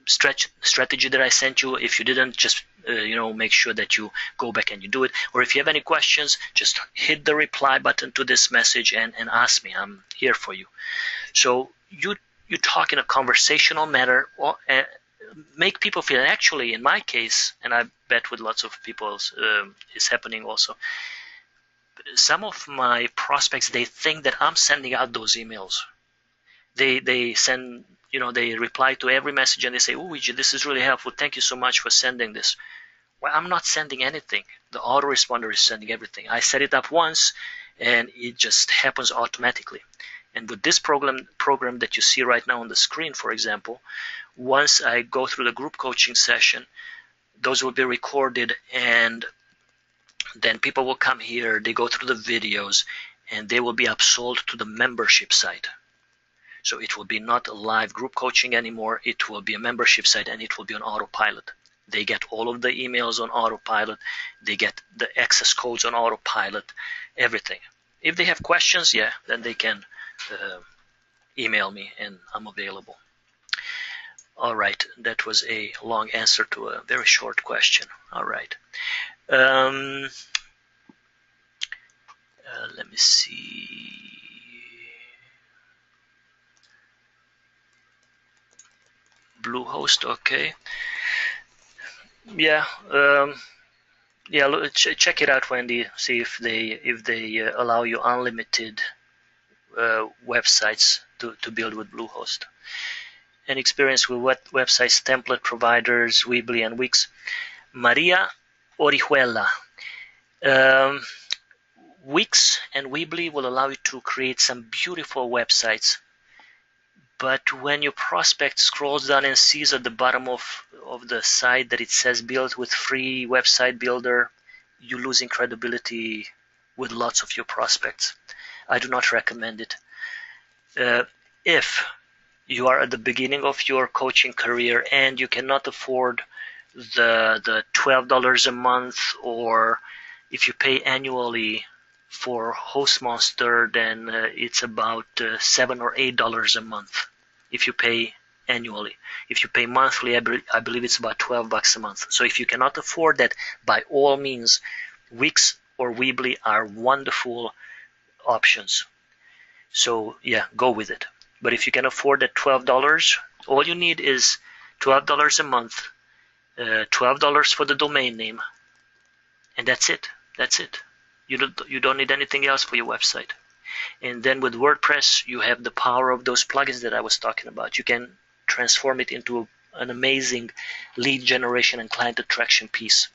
strategy that I sent you. If you didn't, just make sure that you go back and you do it. Or if you have any questions, just hit the reply button to this message and ask me. I'm here for you." So you talk in a conversational manner, or make people feel. Actually, in my case, and I bet with lots of people it's happening also, some of my prospects, they think that I'm sending out those emails. They send, they reply to every message and they say, "Oh, this is really helpful. Thank you so much for sending this." Well, I'm not sending anything. The autoresponder is sending everything. I set it up once and it just happens automatically. And with this program that you see right now on the screen, for example, once I go through the group coaching session, those will be recorded, and then people will come here, they go through the videos, and they will be upsold to the membership site. So it will be not a live group coaching anymore. It will be a membership site, and it will be on autopilot. They get all of the emails on autopilot. They get the access codes on autopilot, everything. If they have questions, then they can email me, and I'm available. All right, that was a long answer to a very short question. All right. Let me see. Bluehost, okay. Yeah, check it out, Wendy. See if they allow you unlimited websites to build with Bluehost. And experience with websites, template providers, Weebly and Wix. Maria Orihuela. Wix and Weebly will allow you to create some beautiful websites. But when your prospect scrolls down and sees at the bottom of the site that it says built with free website builder, you losing credibility with lots of your prospects. I do not recommend it. If you are at the beginning of your coaching career and you cannot afford the $12 a month, or if you pay annually for HostMonster, then it's about $7 or $8 a month if you pay annually. If you pay monthly, I believe it's about $12 a month. So if you cannot afford that, by all means, Wix or Weebly are wonderful options. So go with it. But if you can afford that $12, all you need is $12 a month, $12 for the domain name, and that's it. That's it. You don't need anything else for your website. And then with WordPress, you have the power of those plugins that I was talking about. You can transform it into an amazing lead generation and client attraction piece.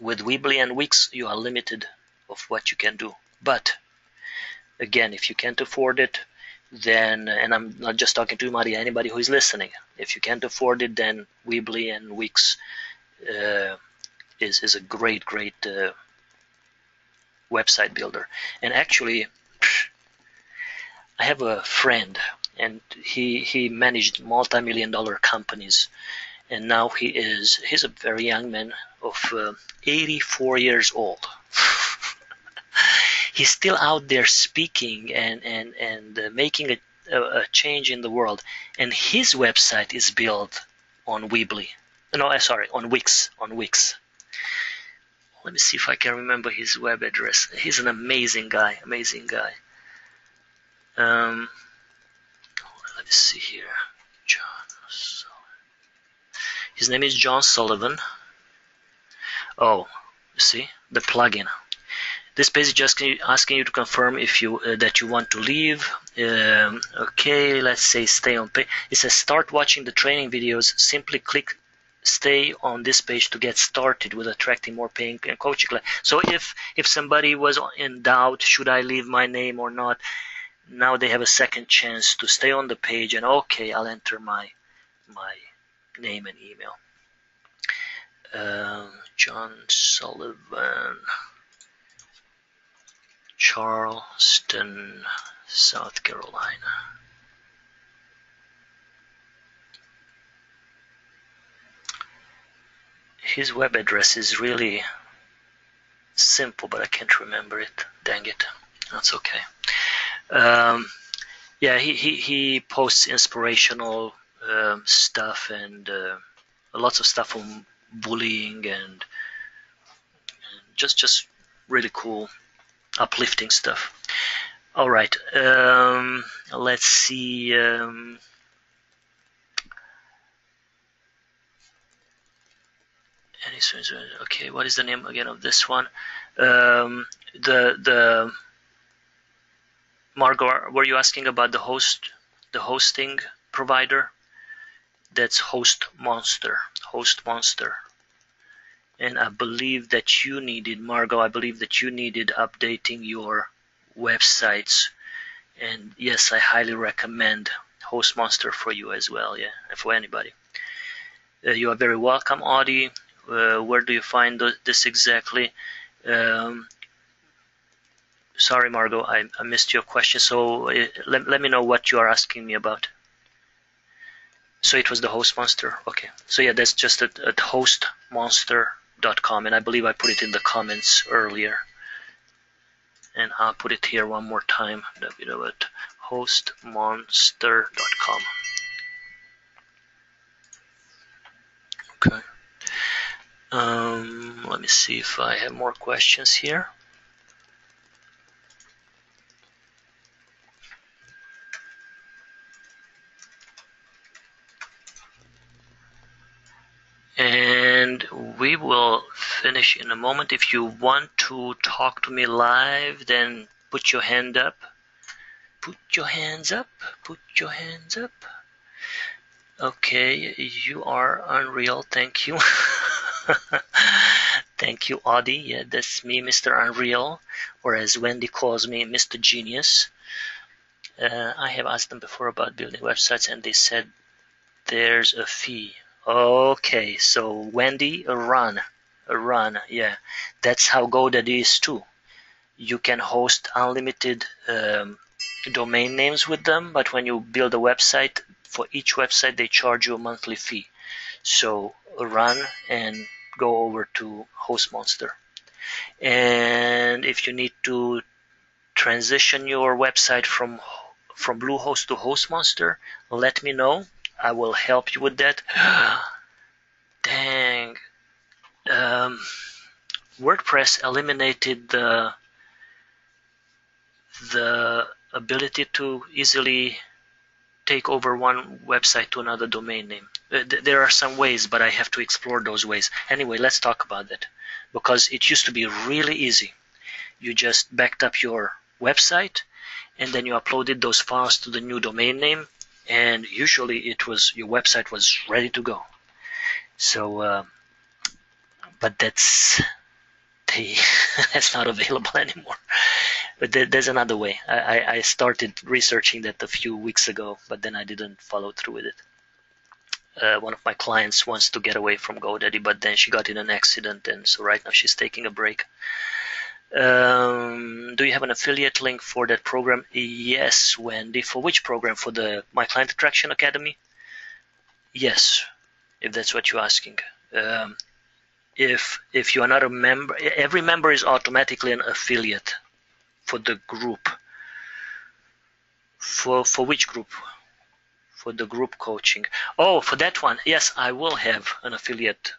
With Weebly and Wix, you are limited of what you can do. But again, if you can't afford it, then, and I'm not just talking to you, Maria, anybody who is listening, if you can't afford it, then Weebly and Wix is a great website builder. And actually, I have a friend, and he managed multi-million-dollar companies, and now he's a very young man of 84 years old. He's still out there speaking and making a change in the world, and his website is built on Weebly. No, sorry, on Wix. Let me see if I can remember his web address. He's an amazing guy. Let me see here. His name is John Sullivan. Oh, you see the plugin. This page is just asking you to confirm if that you want to leave. Okay, let's say stay on page. It says start watching the training videos. Simply click stay on this page to get started with attracting more paying and coaching. So if somebody was in doubt, should I leave my name or not, now they have a second chance to stay on the page, and okay, I'll enter my name and email. John Sullivan, Charleston, South Carolina. His web address is really simple, but I can't remember it. Dang it. That's okay. Yeah, he posts inspirational stuff and lots of stuff on bullying and just really cool, uplifting stuff. All right. Let's see. Okay, what is the name again of this one? The Margot, were you asking about the hosting provider? That's Host Monster. And I believe that you needed, Margot, I believe that you needed updating your websites. And yes, I highly recommend Host Monster for you as well, yeah, for anybody. You are very welcome, Audie. Where do you find this exactly? Sorry, Margot, I missed your question. So let me know what you are asking me about. So it was the Host Monster. Okay. So yeah, that's just at hostmonster.com, and I believe I put it in the comments earlier. And I'll put it here one more time. www.hostmonster.com. Okay. Let me see if I have more questions here. And we will finish in a moment. If you want to talk to me live, then put your hand up. Put your hands up. Put your hands up. Okay, you are unreal. Thank you. Thank you, Audie. Yeah, that's me, Mr. Unreal, or as Wendy calls me, Mr. Genius. I have asked them before about building websites, and they said there's a fee. Okay, so Wendy, run. Yeah, that's how GoDaddy is too. You can host unlimited domain names with them, but when you build a website, for each website they charge you a monthly fee. So run and go over to HostMonster. And if you need to transition your website from Bluehost to HostMonster, let me know. I will help you with that. Dang. WordPress eliminated the ability to easily take over one website to another domain name. There are some ways, but I have to explore those ways. Anyway, let's talk about that, because it used to be really easy. You just backed up your website, and then you uploaded those files to the new domain name, and usually your website was ready to go. So, but that's not available anymore. But there's another way. I started researching that a few weeks ago, but then I didn't follow through with it. One of my clients wants to get away from GoDaddy, but then she got in an accident, and so right now she's taking a break. Do you have an affiliate link for that program? Yes, Wendy. For which program? For My Client Attraction Academy? Yes, if that's what you're asking. If you are not a member, every member is automatically an affiliate for the group. For which group? For the group coaching. Oh, for that one. Yes, I will have an affiliate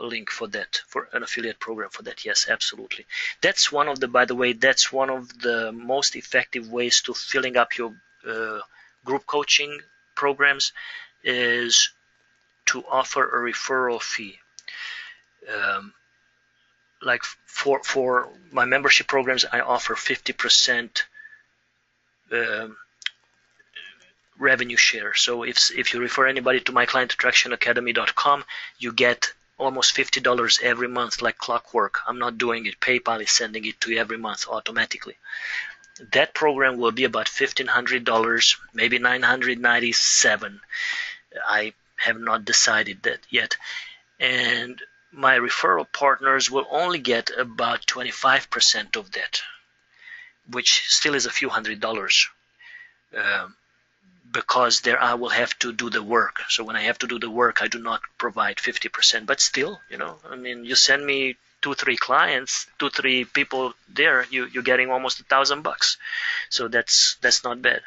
link for that, for an affiliate program for that. Yes, absolutely. That's one of the, by the way, that's one of the most effective ways to filling up your group coaching programs, is to offer a referral fee. Like for my membership programs, I offer 50% revenue share. So if you refer anybody to myclientattractionacademy.com, you get almost $50 every month, like clockwork. I'm not doing it. PayPal is sending it to you every month automatically. That program will be about $1,500, maybe $997. I have not decided that yet. And my referral partners will only get about 25% of that, which still is a few $100. Because there I will have to do the work. So when I have to do the work, I do not provide 50%. But still, I mean, you send me 2-3 clients, 2-3 people there, you're getting almost $1,000. So that's not bad.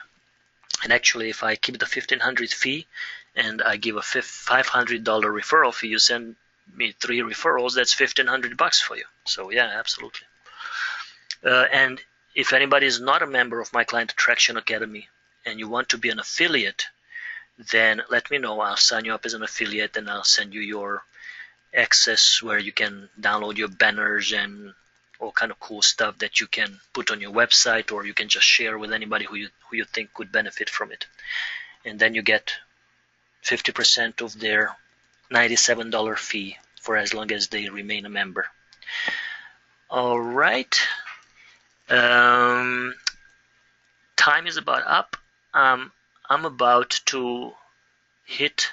And actually, if I keep the $1,500 fee and I give a $500 referral fee, you send me 3 referrals, that's $1,500 for you. So yeah, absolutely. And if anybody is not a member of my Client Attraction Academy and you want to be an affiliate, then let me know. I'll sign you up as an affiliate and I'll send you your access where you can download your banners and all kind of cool stuff that you can put on your website, or you can just share with anybody who you think could benefit from it. And then you get 50% of their $97 fee for as long as they remain a member. All right. Time is about up. I'm about to hit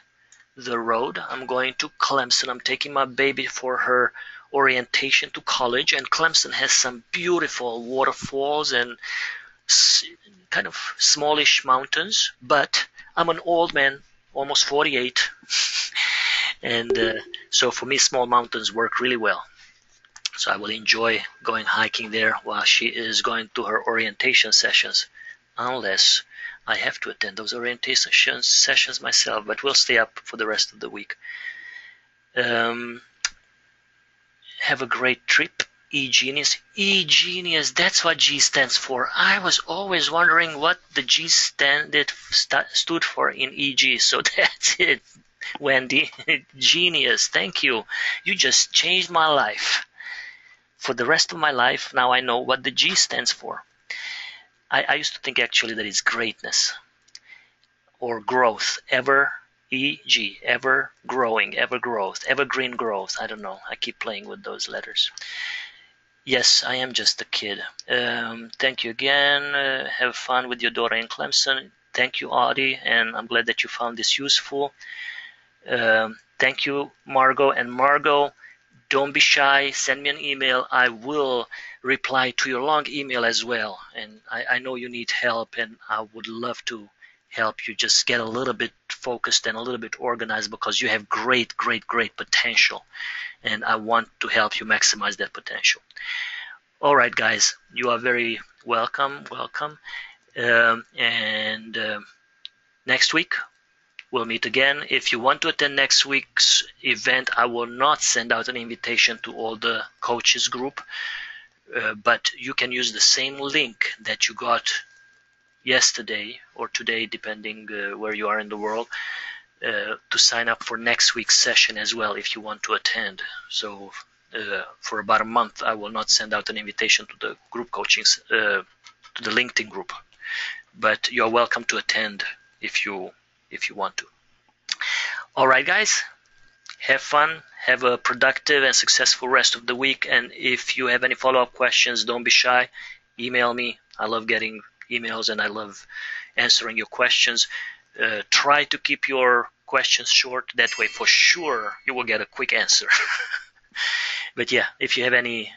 the road. I'm going to Clemson. I'm taking my baby for her orientation to college, and Clemson has some beautiful waterfalls and kind of smallish mountains, but I'm an old man, almost 48, and so for me small mountains work really well. So I will enjoy going hiking there while she is going to her orientation sessions, unless I have to attend those orientation sessions myself, but we'll stay up for the rest of the week. Have a great trip, eGenius. eGenius, that's what G stands for. I was always wondering what the G stood for in EG, so that's it, Wendy. Genius, thank you. You just changed my life. For the rest of my life, now I know what the G stands for. I used to think actually that it's greatness or growth, ever, EG, ever growing, ever growth, evergreen growth. I don't know. I keep playing with those letters. Yes, I am just a kid. Thank you again. Have fun with your daughter in Clemson. Thank you, Audie, and I'm glad that you found this useful. Thank you, Margot. And Margot, don't be shy. Send me an email. I will reply to your long email as well. And I know you need help, and I would love to help you just get a little bit focused and a little bit organized, because you have great, great, great potential. And I want to help you maximize that potential. All right, guys, you are very welcome. Next week, we'll meet again. If you want to attend next week's event, I will not send out an invitation to all the coaches group, but you can use the same link that you got yesterday or today, depending where you are in the world, to sign up for next week's session as well if you want to attend. So for about a month, I will not send out an invitation to the group coachings, to the LinkedIn group, but you're welcome to attend if you want to. All right, guys, have fun. Have a productive and successful rest of the week. And if you have any follow-up questions, don't be shy. Email me. I love getting emails and I love answering your questions. Try to keep your questions short. That way, for sure, you will get a quick answer. But yeah, if you have any,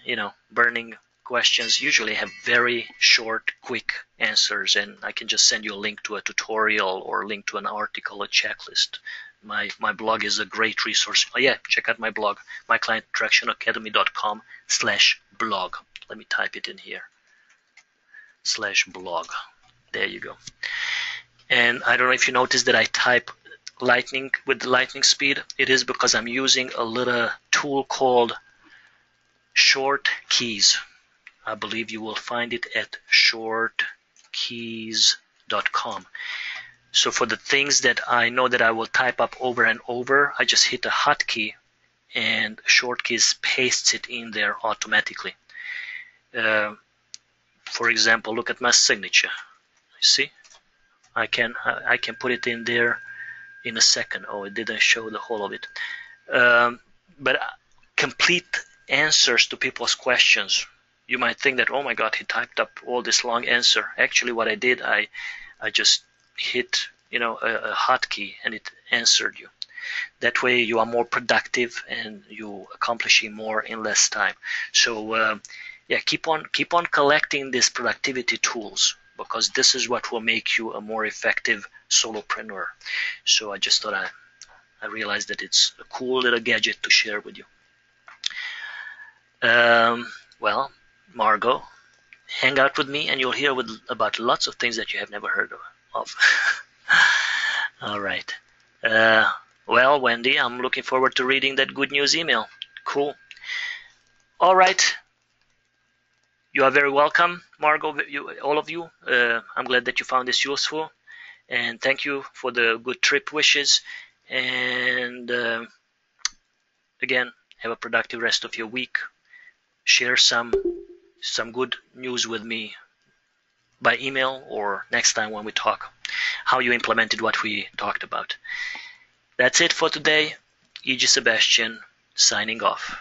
burning questions, usually have very short, quick answers, and I can just send you a link to a tutorial or a link to an article, a checklist. My blog is a great resource. Oh yeah, check out my blog, myclientattractionacademy.com/blog. Let me type it in here. /blog. There you go. And I don't know if you noticed that I type lightning with the lightning speed. It is because I'm using a little tool called Short Keys. I believe you will find it at shortkeys.com. So for the things that I know that I will type up over and over, I just hit a hotkey and Short Keys pastes it in there automatically. For example, look at my signature. You see? I can put it in there in a second. Oh, it didn't show the whole of it. But complete answers to people's questions. You might think that, oh my God, he typed up all this long answer. Actually, what I did, I just hit a hotkey and it answered you. That way you are more productive and you accomplishing more in less time. So yeah, keep on collecting these productivity tools, because this is what will make you a more effective solopreneur. So I just thought I realized that it's a cool little gadget to share with you. Well, Margot, hang out with me and you'll hear about lots of things that you have never heard of. All right. Well, Wendy, I'm looking forward to reading that good news email. Cool. All right. You are very welcome, Margot, all of you. I'm glad that you found this useful. And thank you for the good trip wishes. And again, have a productive rest of your week. Share some good news with me by email or next time when we talk, how you implemented what we talked about. That's it for today. E.G. Sebastian signing off.